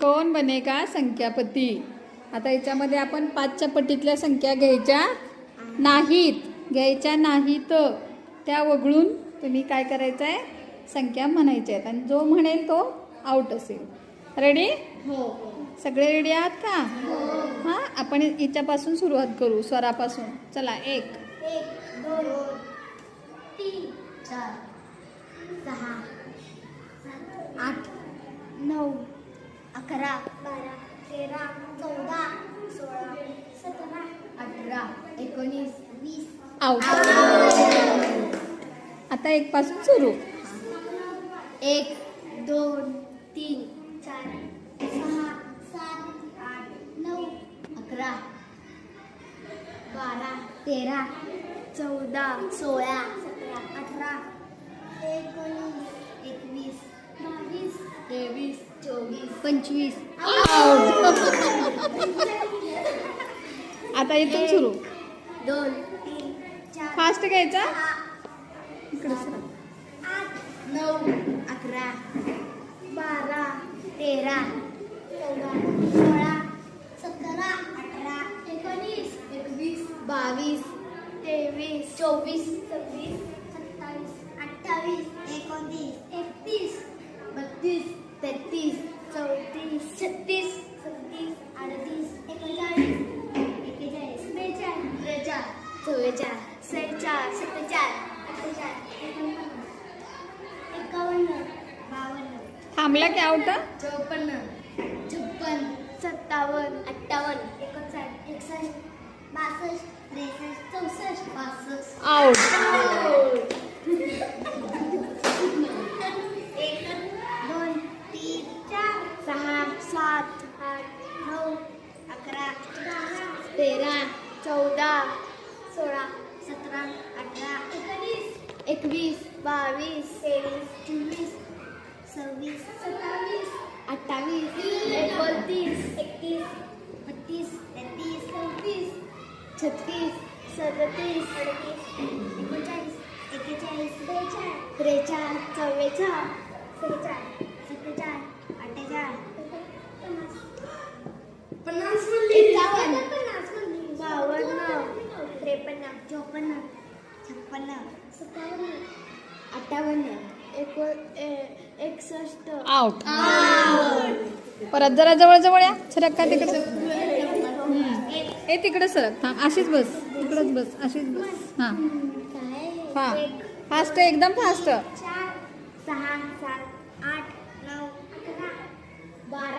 कौन बनेगा संख्यापती। आता याच्यामध्ये आपण 5च्या पटीतल्या संख्या घ्यायच्या नाहीत, त्या वगळून तुम्ही काय करायचं आहे, संख्या म्हणायच्या आहेत आणि जो म्हणेल तो आउट असेल. रेडी? हो. सगळे रेडी आहात का? हो. हां, आपण याच्यापासून सुरुवात करू, स्वरापासून. चला. 1 2 3 4 6 8 9 11 12 13 14 16 17 18 19 20 आउट. आता 1 पासून सुरू. 1 2 3 4 6 7 8 9 11 12 13 14 16 17 18 19 21 22 23 24 25 आता इथून सुरू. 2 3 4 फास्ट घ्यायचा. इकडे सर. 8 9 11 12 13 14 16 17 18 19 21 22 23 24 26 27 28 29 31 32 33 34 36 37 38 39 41 42 43 44 46 47 48 51 52 थांबला की आउट. 54 56 57 58 59 61 62 63 64 65 आउट. 1 2 3 4 6 7 8 9 11 13 14 16 17 18 19 22 23 24 26 27 28 29 31 32 33 34 36 37 38 39 41 42 43 44 आउट. परत जरा जवळ जवळ या. सरक का तिकडे. ए तिकडे सरक. थांब. अशीच बस. तिकडच बस. अशीच बस. हां हां. फास्ट, एकदम फास्ट. 4 6 7 8 9 11 12